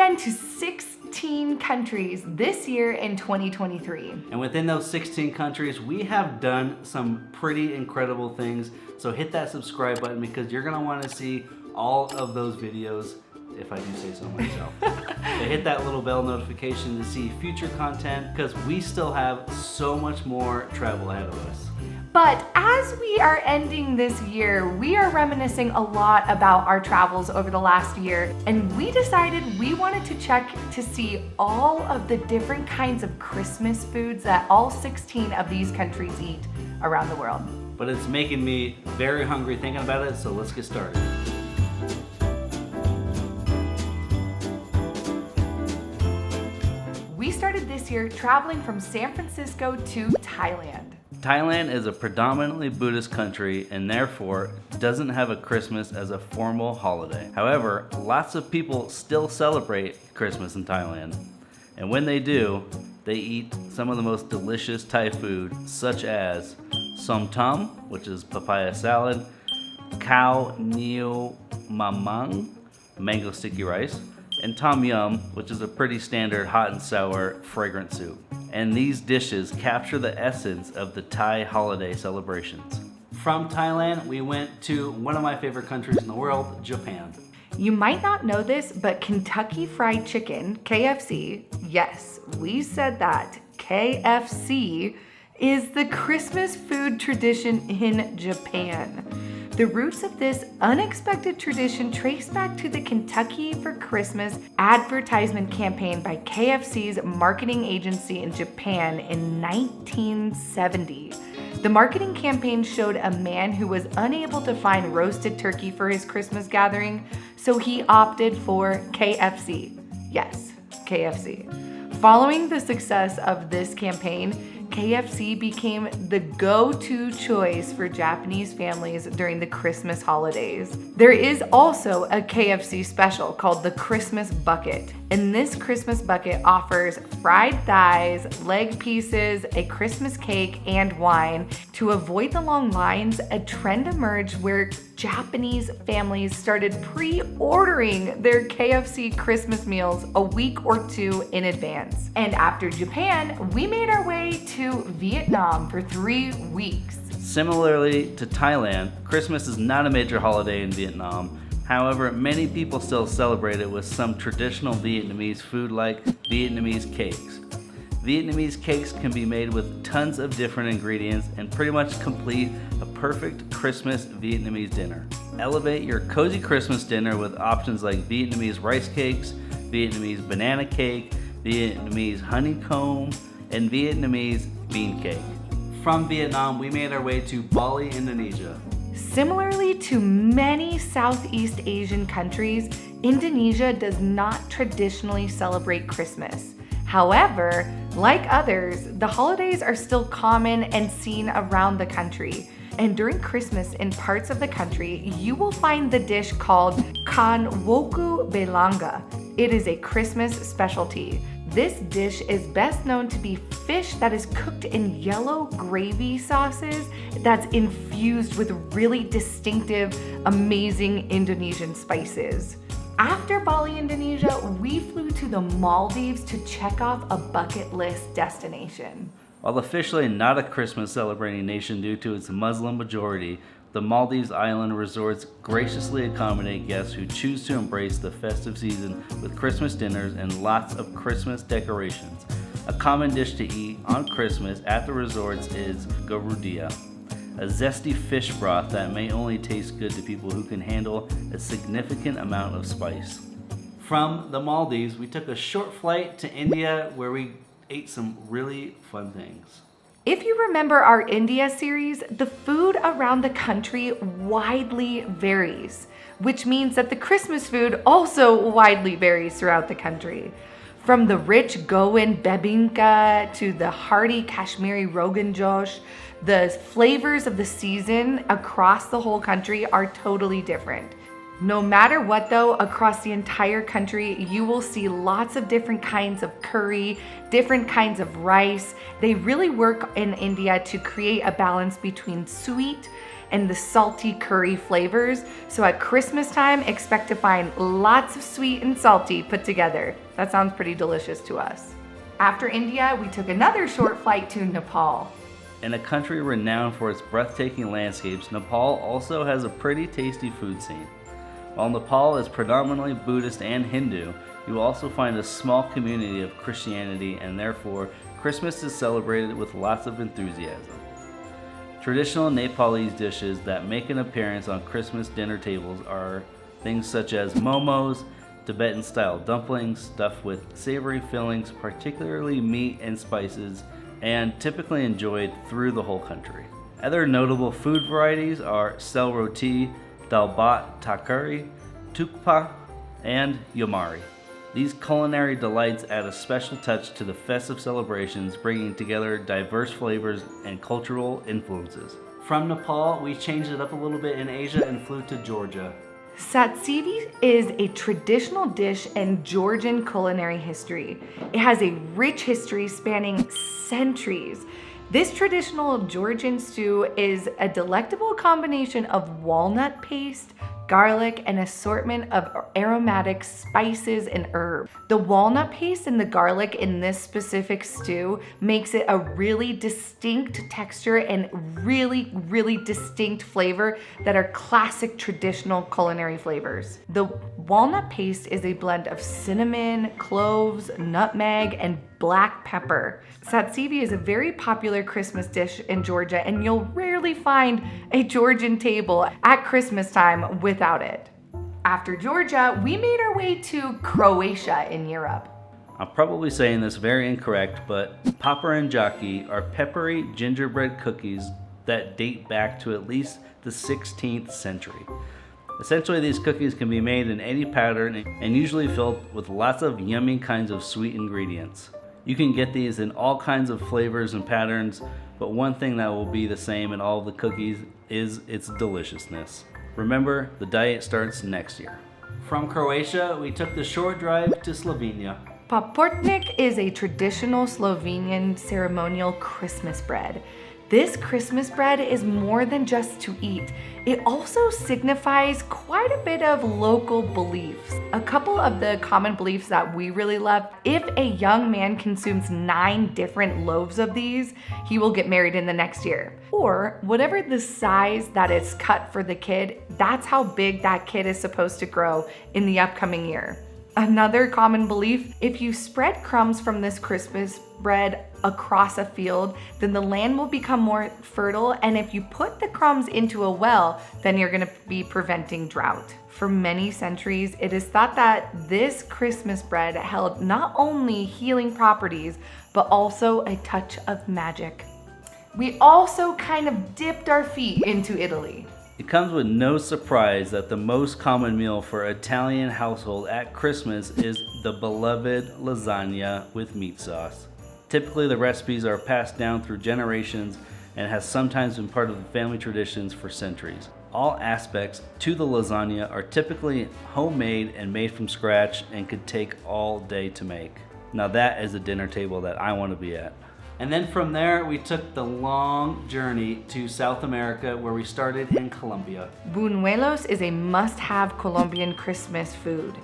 been to 16 countries this year in 2023. And within those 16 countries, we have done some pretty incredible things. So hit that subscribe button because you're gonna wanna see all of those videos, if I do say so myself. So hit that little bell notification to see future content because we still have so much more travel ahead of us. But as we are ending this year, we are reminiscing a lot about our travels over the last year, and we decided we wanted to check to see all of the different kinds of Christmas foods that all 16 of these countries eat around the world. But it's making me very hungry thinking about it, so let's get started. We started this year traveling from San Francisco to Thailand. Thailand is a predominantly Buddhist country and therefore doesn't have a Christmas as a formal holiday. However, lots of people still celebrate Christmas in Thailand. And when they do, they eat some of the most delicious Thai food, such as som tam, which is papaya salad, khao neo mamang, mango sticky rice, and tom yum, which is a pretty standard hot and sour fragrant soup. And these dishes capture the essence of the Thai holiday celebrations. From Thailand, we went to one of my favorite countries in the world, Japan. You might not know this, but Kentucky Fried Chicken, KFC, yes, we said that, KFC, is the Christmas food tradition in Japan. The roots of this unexpected tradition trace back to the Kentucky for Christmas advertisement campaign by KFC's marketing agency in Japan in 1970. The marketing campaign showed a man who was unable to find roasted turkey for his Christmas gathering, so he opted for KFC. Yes, KFC. Following the success of this campaign, KFC became the go-to choice for Japanese families during the Christmas holidays. There is also a KFC special called the Christmas Bucket. And this Christmas bucket offers fried thighs, leg pieces, a Christmas cake, and wine. To avoid the long lines, a trend emerged where Japanese families started pre-ordering their KFC Christmas meals a week or two in advance. And after Japan, we made our way to Vietnam for 3 weeks. Similarly to Thailand, Christmas is not a major holiday in Vietnam. However, many people still celebrate it with some traditional Vietnamese food like Vietnamese cakes. Vietnamese cakes can be made with tons of different ingredients and pretty much complete a perfect Christmas Vietnamese dinner. Elevate your cozy Christmas dinner with options like Vietnamese rice cakes, Vietnamese banana cake, Vietnamese honeycomb, and Vietnamese bean cake. From Vietnam, we made our way to Bali, Indonesia. Similarly to many Southeast Asian countries, Indonesia does not traditionally celebrate Christmas. However, like others, the holidays are still common and seen around the country. And during Christmas in parts of the country, you will find the dish called kan woku belanga. It is a Christmas specialty. This dish is best known to be fish that is cooked in yellow gravy sauces that's infused with really distinctive, amazing Indonesian spices. After Bali, Indonesia, we flew to the Maldives to check off a bucket list destination. While officially not a Christmas celebrating nation due to its Muslim majority, the Maldives island resorts graciously accommodate guests who choose to embrace the festive season with Christmas dinners and lots of Christmas decorations. A common dish to eat on Christmas at the resorts is garudia, a zesty fish broth that may only taste good to people who can handle a significant amount of spice. From the Maldives, we took a short flight to India where we ate some really fun things. If you remember our India series, the food around the country widely varies, which means that the Christmas food also widely varies throughout the country. From the rich Goan bebinka to the hearty Kashmiri Rogan Josh, the flavors of the season across the whole country are totally different. No matter what though, across the entire country, you will see lots of different kinds of curry, different kinds of rice. They really work in India to create a balance between sweet and the salty curry flavors. So at Christmas time, expect to find lots of sweet and salty put together. That sounds pretty delicious to us. After India, we took another short flight to Nepal. In a country renowned for its breathtaking landscapes, Nepal also has a pretty tasty food scene. While Nepal is predominantly Buddhist and Hindu, you will also find a small community of Christianity, and therefore Christmas is celebrated with lots of enthusiasm. Traditional Nepalese dishes that make an appearance on Christmas dinner tables are things such as momos, Tibetan-style dumplings stuffed with savory fillings, particularly meat and spices, and typically enjoyed through the whole country. Other notable food varieties are sel roti, dal bhat takari, tukpa, and yomari. These culinary delights add a special touch to the festive celebrations, bringing together diverse flavors and cultural influences. From Nepal, we changed it up a little bit in Asia and flew to Georgia. Tzatziki is a traditional dish in Georgian culinary history. It has a rich history spanning centuries. This traditional Georgian stew is a delectable combination of walnut paste, garlic, and assortment of aromatic spices and herbs. The walnut paste and the garlic in this specific stew makes it a really distinct texture and really distinct flavor that are classic traditional culinary flavors. The walnut paste is a blend of cinnamon, cloves, nutmeg, and black pepper. Tzatziki is a very popular Christmas dish in Georgia, and you'll rarely find a Georgian table at Christmas time without it. After Georgia, we made our way to Croatia in Europe. I'm probably saying this very incorrect, but paparanjaki are peppery gingerbread cookies that date back to at least the 16th century. Essentially, these cookies can be made in any pattern and usually filled with lots of yummy kinds of sweet ingredients. You can get these in all kinds of flavors and patterns, but one thing that will be the same in all of the cookies is its deliciousness. Remember, the diet starts next year. From Croatia, we took the short drive to Slovenia. Paportnik is a traditional Slovenian ceremonial Christmas bread. This Christmas bread is more than just to eat. It also signifies quite a bit of local beliefs. A couple of the common beliefs that we really love: if a young man consumes 9 different loaves of these, he will get married in the next year. Or whatever the size that is cut for the kid, that's how big that kid is supposed to grow in the upcoming year. Another common belief: if you spread crumbs from this Christmas bread across a field, then the land will become more fertile, and if you put the crumbs into a well, then you're going to be preventing drought. For many centuries, it is thought that this Christmas bread held not only healing properties, but also a touch of magic. We also kind of dipped our feet into Italy. It comes with no surprise that the most common meal for an Italian household at Christmas is the beloved lasagna with meat sauce. Typically, the recipes are passed down through generations and has sometimes been part of the family traditions for centuries. All aspects to the lasagna are typically homemade and made from scratch and could take all day to make. Now that is a dinner table that I want to be at. And then from there, we took the long journey to South America, where we started in Colombia. Buñuelos is a must-have Colombian Christmas food.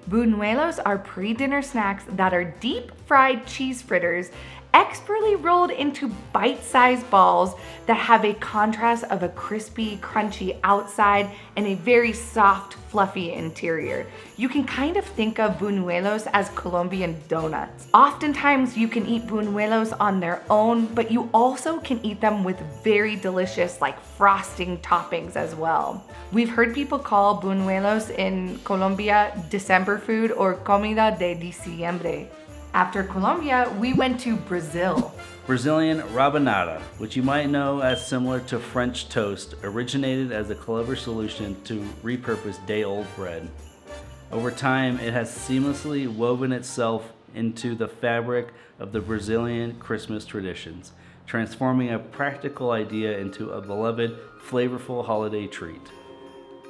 Buñuelos are pre-dinner snacks that are deep-fried cheese fritters expertly rolled into bite-sized balls that have a contrast of a crispy, crunchy outside and a very soft, fluffy interior. You can kind of think of buñuelos as Colombian donuts. Oftentimes you can eat buñuelos on their own, but you also can eat them with very delicious like frosting toppings as well. We've heard people call buñuelos in Colombia December food or comida de diciembre. After Colombia, we went to Brazil. Brazilian rabanada, which you might know as similar to French toast, originated as a clever solution to repurpose day-old bread. Over time, it has seamlessly woven itself into the fabric of the Brazilian Christmas traditions, transforming a practical idea into a beloved, flavorful holiday treat.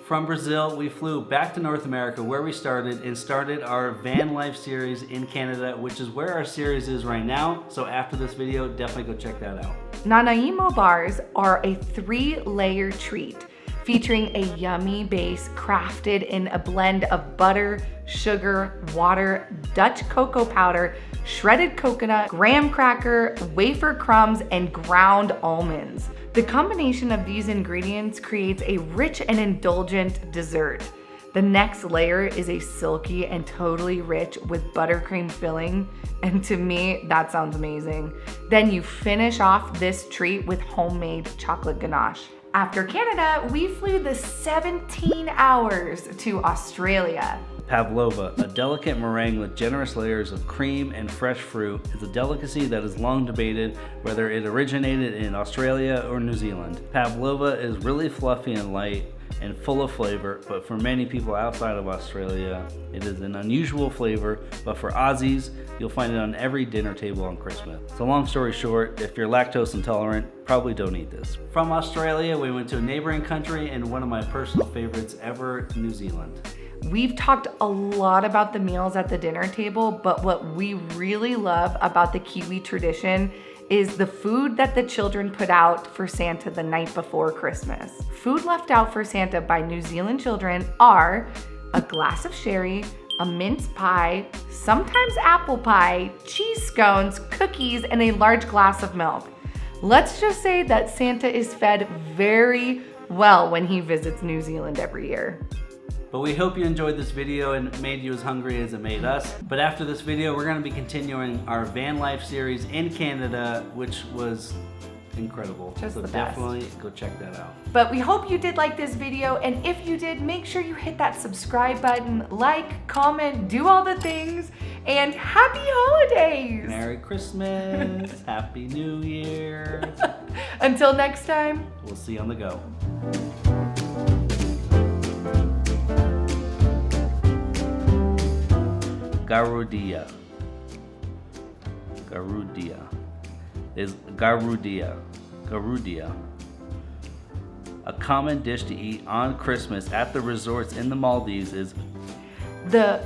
From Brazil, we flew back to North America, where we started our van life series in Canada, which is where our series is right now. So after this video, definitely go check that out. Nanaimo bars are a 3-layer treat featuring a yummy base crafted in a blend of butter, sugar, water, Dutch cocoa powder, shredded coconut, graham cracker, wafer crumbs, and ground almonds. The combination of these ingredients creates a rich and indulgent dessert. The next layer is a silky and totally rich with buttercream filling, and to me, that sounds amazing. Then you finish off this treat with homemade chocolate ganache. After Canada, we flew the 17 hours to Australia. Pavlova, a delicate meringue with generous layers of cream and fresh fruit, is a delicacy that is long debated whether it originated in Australia or New Zealand. Pavlova is really fluffy and light and full of flavor, but for many people outside of Australia, it is an unusual flavor, but for Aussies, you'll find it on every dinner table on Christmas. So long story short, if you're lactose intolerant, probably don't eat this. From Australia, we went to a neighboring country and one of my personal favorites ever, New Zealand. We've talked a lot about the meals at the dinner table, but what we really love about the Kiwi tradition is the food that the children put out for Santa the night before Christmas. Food left out for Santa by New Zealand children are a glass of sherry, a mince pie, sometimes apple pie, cheese scones, cookies, and a large glass of milk. Let's just say that Santa is fed very well when he visits New Zealand every year. But we hope you enjoyed this video and made you as hungry as it made us. But after this video, we're gonna be continuing our van life series in Canada, which was incredible. Just so the best. Definitely go check that out. But we hope you did like this video, and if you did, make sure you hit that subscribe button, like, comment, do all the things, and happy holidays! Merry Christmas, Happy New Year. Until next time, We'll see you on the go. Garudia. Garudia is Garudia. Garudia. A common dish to eat on Christmas at the resorts in the Maldives is the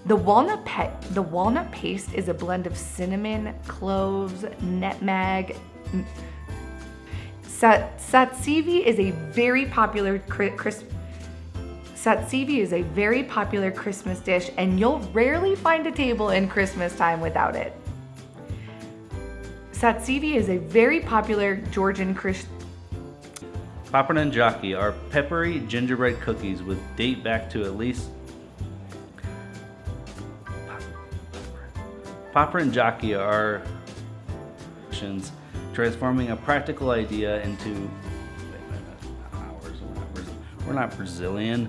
walnut paste is a blend of cinnamon, cloves, nutmeg. Satsivi is a very popular Satsivi is a very popular Christmas dish, and you'll rarely find a table in Christmas time without it. Satsivi is a very popular Georgian Paparanjaki are peppery gingerbread cookies with date back to at least Paparanjaki are transforming a practical idea into we're not Brazilian.